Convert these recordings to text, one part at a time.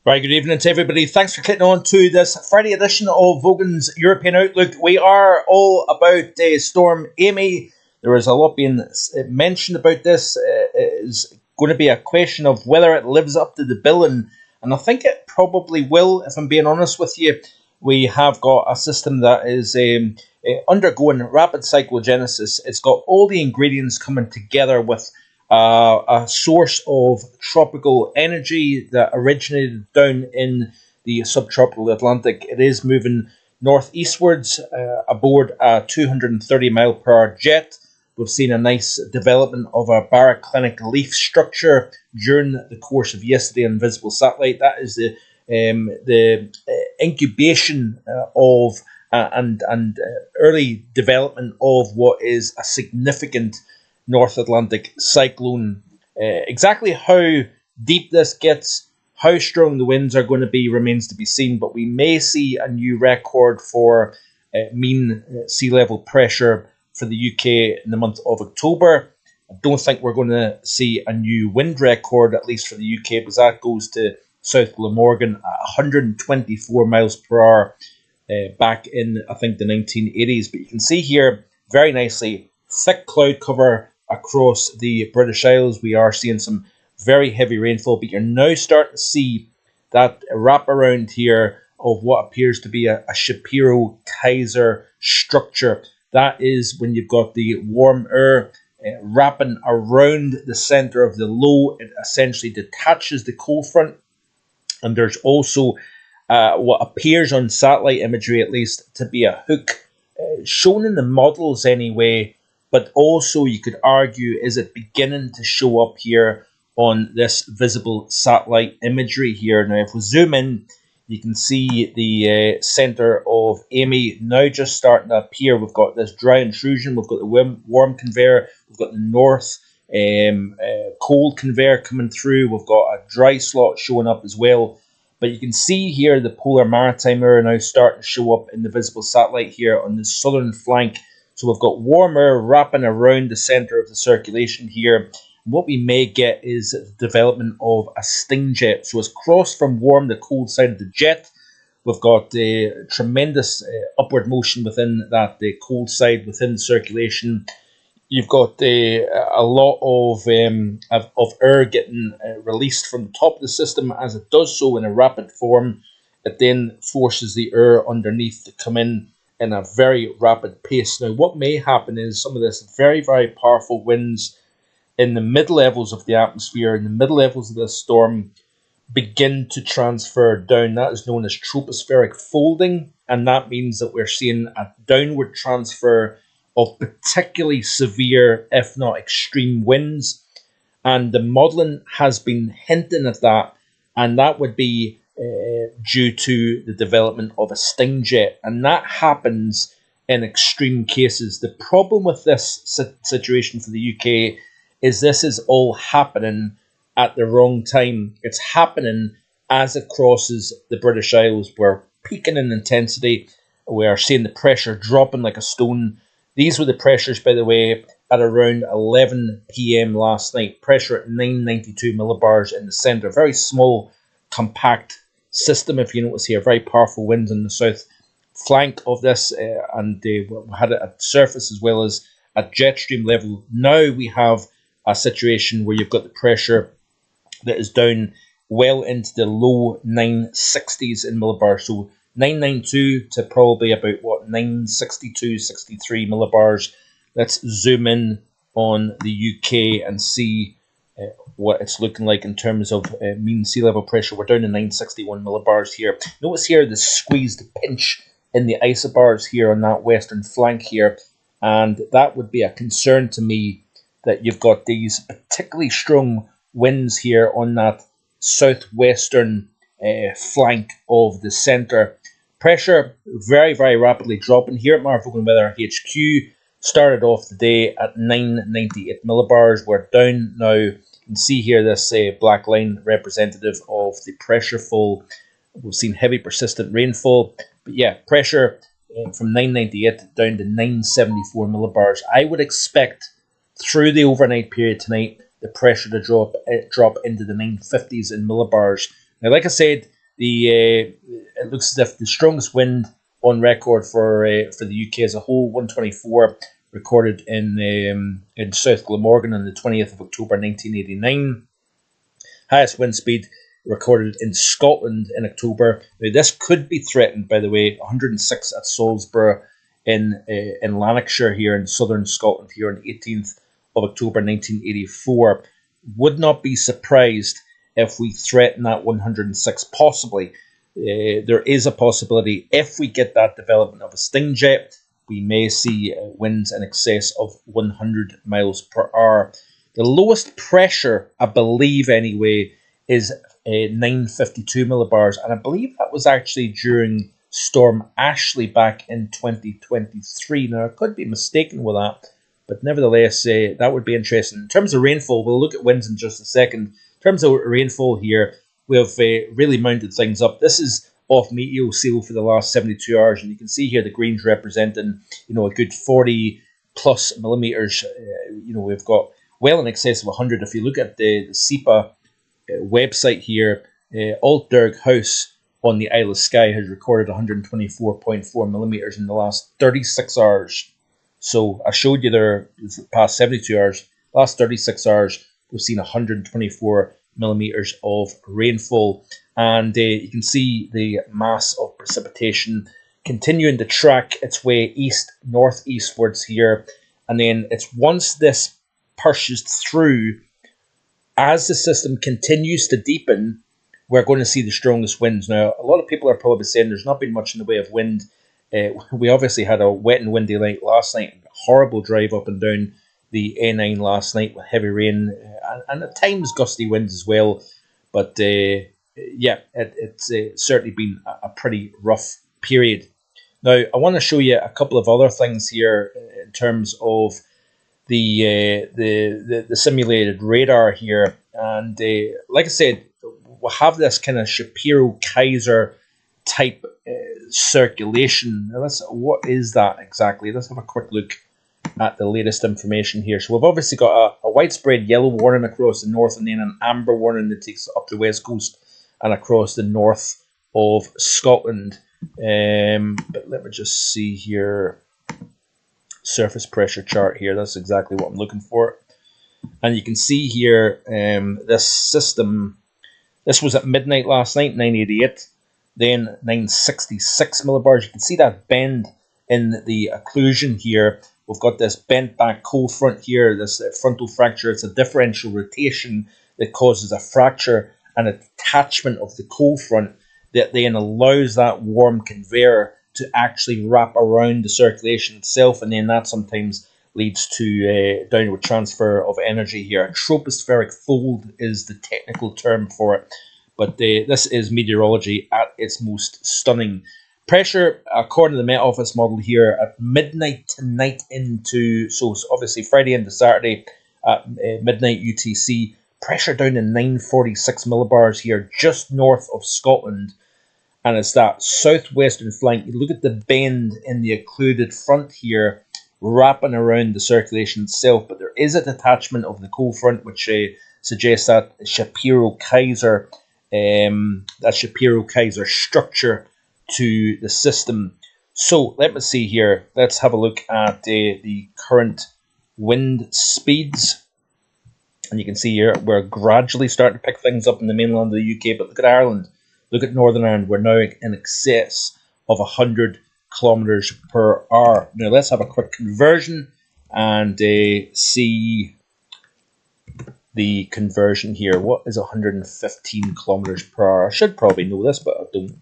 Right, good evening to everybody. Thanks for clicking on to this Friday edition of Vogan's European Outlook. We are all about Storm Amy. There is a lot being mentioned about this. It is going to be a question of whether it lives up to the bill, and I think it probably will, if I'm being honest with you. We have got a system that is undergoing rapid cyclogenesis. It's got all the ingredients coming together with a source of tropical energy that originated down in the subtropical Atlantic. It is moving northeastwards aboard a 230 mile per hour jet. We've seen a nice development of a baroclinic leaf structure during the course of yesterday on visible satellite. That is the incubation of and early development of what is a significant North Atlantic cyclone. Exactly how deep this gets, how strong the winds are going to be, remains to be seen, but we may see a new record for mean sea level pressure for the UK in the month of October. I don't think we're going to see a new wind record, at least for the UK, because that goes to South Glamorgan at 124 miles per hour back in, I think, the 1980s. But you can see here very nicely, thick cloud cover across the British Isles. We are seeing some very heavy rainfall, but you're now starting to see that wraparound here of what appears to be a Shapiro-Kaiser structure. That is when you've got the warm air wrapping around the center of the low. It essentially detaches the cold front, and there's also what appears on satellite imagery, at least, to be a hook, shown in the models anyway. But also, you could argue, is it beginning to show up here on this visible satellite imagery here? Now, if we zoom in, you can see the center of Amy now just starting to appear. We've got this dry intrusion. We've got the warm conveyor. We've got the north cold conveyor coming through. We've got a dry slot showing up as well. But you can see here the polar maritime air now starting to show up in the visible satellite here on the southern flank. So we've got warm air wrapping around the center of the circulation here. What we may get is the development of a sting jet. So it's crossed from warm to cold side of the jet. We've got tremendous upward motion within that cold side within the circulation. You've got a lot of air getting released from the top of the system. As it does so in a rapid form, it then forces the air underneath to come in a very rapid pace. Now, what may happen is some of this very, very powerful winds in the mid-levels of the atmosphere, in the mid-levels of the storm, begin to transfer down. That is known as tropospheric folding, and that means that we're seeing a downward transfer of particularly severe, if not extreme winds. And the modelling has been hinting at that, and that would be due to the development of a sting jet, and that happens in extreme cases. The problem with this situation for the UK is this is all happening at the wrong time. It's happening as it crosses the British Isles. We're peaking in intensity. We are seeing the pressure dropping like a stone. These were the pressures, by the way, at around 11 p.m. last night. Pressure at 992 millibars in the centre. Very small, compact system, if you notice here. Very powerful winds on the south flank of this, and we had it at surface as well as at jet stream level. Now we have a situation where you've got the pressure that is down well into the low 960s in millibars. So 992 to probably about, 962, 63 millibars. Let's zoom in on the UK and see what it's looking like in terms of mean sea level pressure. We're down to 961 millibars here. Notice here the squeezed pinch in the isobars here on that western flank here, and that would be a concern to me, that you've got these particularly strong winds here on that southwestern flank of the centre. Pressure very, very rapidly dropping here at Vogan Weather HQ. Started off the day at 998 millibars. We're down now. You can see here this black line representative of the pressure fall. We've seen heavy persistent rainfall. But yeah, pressure from 998 down to 974 millibars. I would expect through the overnight period tonight the pressure to drop into the 950s in millibars Now, like I said, it looks as if the strongest wind on record for the UK as a whole, 124, recorded in South Glamorgan on the 20th of October 1989. Highest wind speed recorded in Scotland in October. Now, this could be threatened, by the way, 106 at Salisbury in Lanarkshire here in southern Scotland here on the 18th of October 1984. Would not be surprised if we threaten that 106, possibly. There is a possibility if we get that development of a sting jet, we may see winds in excess of 100 miles per hour. The lowest pressure, I believe anyway, is 952 millibars, and I believe that was actually during Storm Ashley back in 2023. Now, I could be mistaken with that, but nevertheless, that would be interesting. In terms of rainfall, we'll look at winds in just a second. In terms of rainfall here, we have really mounted things up. This is off Meteo Seal for the last 72 hours, and you can see here the greens representing, a good 40 plus millimeters. We've got well in excess of 100. If you look at the SEPA website here, Altderg House on the Isle of Skye has recorded 124.4 millimeters in the last 36 hours. So I showed you there the past 72 hours. Last 36 hours, we've seen 124 millimeters of rainfall, and you can see the mass of precipitation continuing to track its way northeastwards here, and then it's once this pushes through, as the system continues to deepen, we're going to see the strongest winds. Now, a lot of people are probably saying there's not been much in the way of wind. We obviously had a wet and windy night last night, horrible drive up and down the A9 last night with heavy rain and at times gusty winds as well. But it's certainly been a pretty rough period. Now, I want to show you a couple of other things here in terms of the simulated radar here. And like I said, we'll have this kind of Shapiro-Kaiser type circulation. Now, what is that exactly? Let's have a quick look at the latest information here. So we've obviously got a widespread yellow warning across the north, and then an amber warning that takes up the west coast and across the north of Scotland. But let me just see here. Surface pressure chart here. That's exactly what I'm looking for. And you can see here this system. This was at midnight last night, 988. Then 966 millibars. You can see that bend in the occlusion here. We've got this bent back cold front here, this frontal fracture. It's a differential rotation that causes a fracture and a detachment of the cold front that then allows that warm conveyor to actually wrap around the circulation itself, and then that sometimes leads to downward transfer of energy here. A tropospheric fold is the technical term for it, but this is meteorology at its most stunning. Pressure, according to the Met Office model here, at midnight tonight so obviously Friday into Saturday at midnight UTC, pressure down to 946 millibars here, just north of Scotland. And it's that southwestern flank. You look at the bend in the occluded front here, wrapping around the circulation itself, but there is a detachment of the cold front, which suggests that Shapiro-Kaiser structure to the system. So let me see here. Let's have a look at the current wind speeds. And you can see here we're gradually starting to pick things up in the mainland of the UK, but look at Ireland. Look at Northern Ireland. We're now in excess of 100 kilometers per hour. Now let's have a quick conversion and see the conversion here. What is 115 kilometers per hour? I should probably know this, but I don't.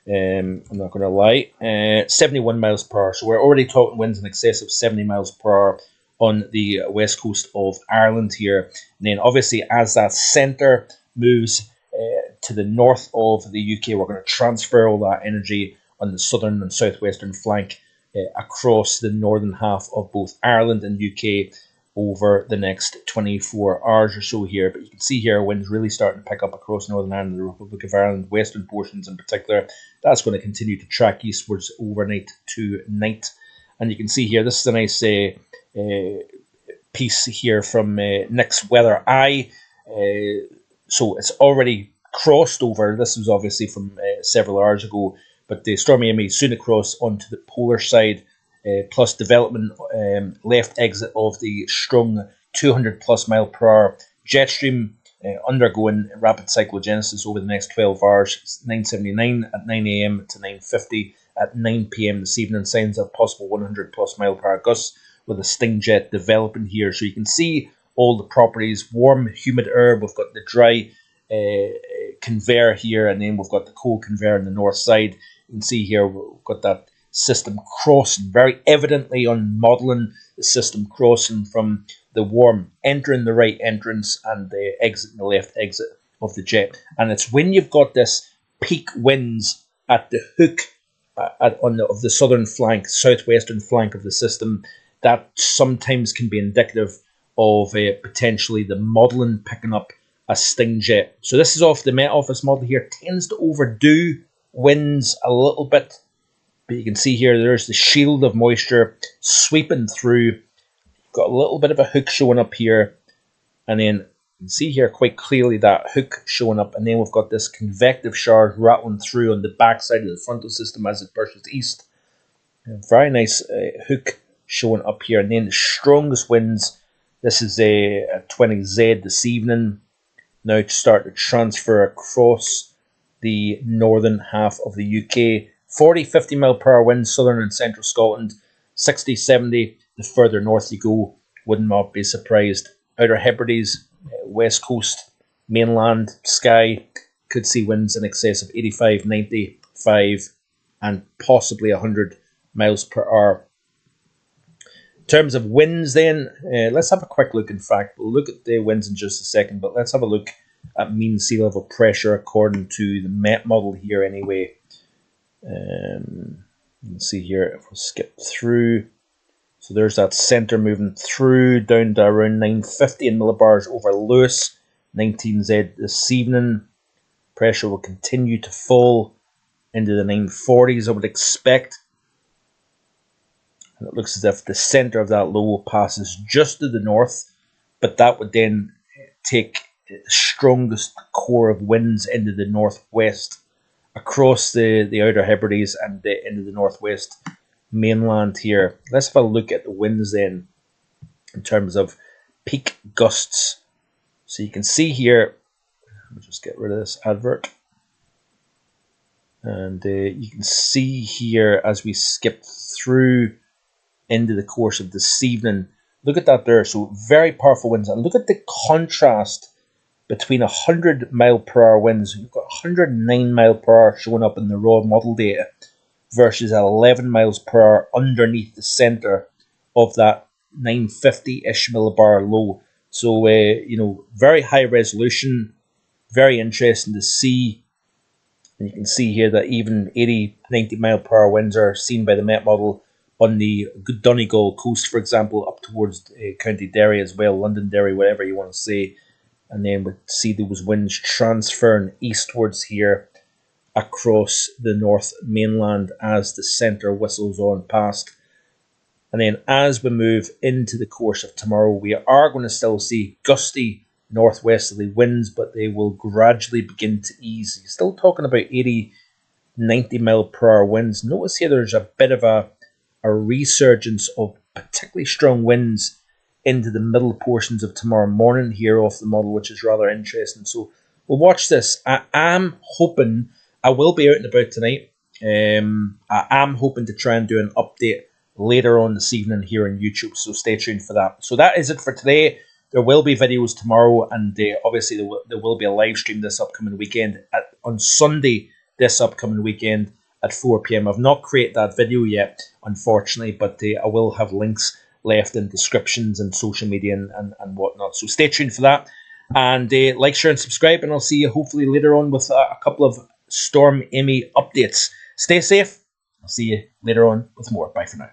I'm not going to lie. 71 miles per hour. So we're already talking winds in excess of 70 miles per hour on the west coast of Ireland here. And then obviously as that centre moves to the north of the UK, we're going to transfer all that energy on the southern and southwestern flank across the northern half of both Ireland and UK over the next 24 hours or so here. But you can see here winds really starting to pick up across Northern Ireland and the Republic of Ireland, western portions in particular. That's going to continue to track eastwards overnight to night. And you can see here, this is a nice piece here from Nick's Weather Eye. So it's already crossed over. This was obviously from several hours ago, but the Storm Amy soon to cross onto the polar side, plus development left exit of the strong 200 plus mile per hour jet stream undergoing rapid cyclogenesis over the next 12 hours. 9:79 at 9 a.m. to 9:50 at 9 p.m. this evening. Signs of possible 100 plus mile per hour gusts with a sting jet developing here. So you can see all the properties: warm, humid air. We've got the dry conveyor here, and then we've got the cold conveyor on the north side. You can see here we've got that system crossing, very evidently on modelling the system crossing from the warm, entering the right entrance and the exiting the left exit of the jet. And it's when you've got this peak winds at the hook of the southern flank, southwestern flank of the system, that sometimes can be indicative of potentially the modelling picking up a sting jet. So this is off the Met Office model here. Tends to overdo winds a little bit, but you can see here there's the shield of moisture sweeping through. Got a little bit of a hook showing up here, and then you can see here quite clearly that hook showing up, and then we've got this convective shower rattling through on the backside of the frontal system as it pushes east. Very nice hook showing up here, and then the strongest winds. This is a 20Z this evening. Now to start to transfer across the northern half of the UK. 40-50 mile per hour winds, southern and central Scotland. 60-70 the further north you go. Would not be surprised. Outer Hebrides, west coast, mainland, Skye, could see winds in excess of 85, 95 and possibly 100 miles per hour. In terms of winds then, let's have a quick look. In fact, we'll look at the winds in just a second, but let's have a look at mean sea level pressure according to the Met model here anyway. Let's see here, if we skip through. So there's that centre moving through down to around 950 in millibars over Lewis. 19Z this evening. Pressure will continue to fall into the 940s, I would expect. And it looks as if the centre of that low passes just to the north, but that would then take the strongest core of winds into the northwest across the Outer Hebrides and into the northwest mainland here. Let's have a look at the winds then in terms of peak gusts. So you can see here, I'll just get rid of this advert. And you can see here as we skip through into the course of this evening, look at that there. So very powerful winds, and look at the contrast between 100 mile per hour winds. You've got 109 mile per hour showing up in the raw model data versus 11 miles per hour underneath the centre of that 950-ish millibar low. So, very high resolution, very interesting to see. And you can see here that even 80, 90 mile per hour winds are seen by the Met model on the Donegal coast, for example, up towards County Derry as well, Londonderry, whatever you want to say. And then we see those winds transferring eastwards here across the north mainland as the centre whistles on past. And then as we move into the course of tomorrow, we are going to still see gusty northwesterly winds, but they will gradually begin to ease. You're still talking about 80, 90 mile per hour winds. Notice here there's a bit of a resurgence of particularly strong winds into the middle portions of tomorrow morning here off the model, which is rather interesting. So we'll watch this. I am hoping I will be out and about tonight. I am hoping to try and do an update later on this evening here on YouTube, so stay tuned for that. So that is it for today. There will be videos tomorrow, and obviously there will be a live stream this upcoming weekend on Sunday this upcoming weekend at 4 p.m. I've not created that video yet, unfortunately, but I will have links left in descriptions and social media and whatnot. So stay tuned for that. And like, share, and subscribe, and I'll see you hopefully later on with a couple of Storm Amy updates. Stay safe. I'll see you later on with more. Bye for now.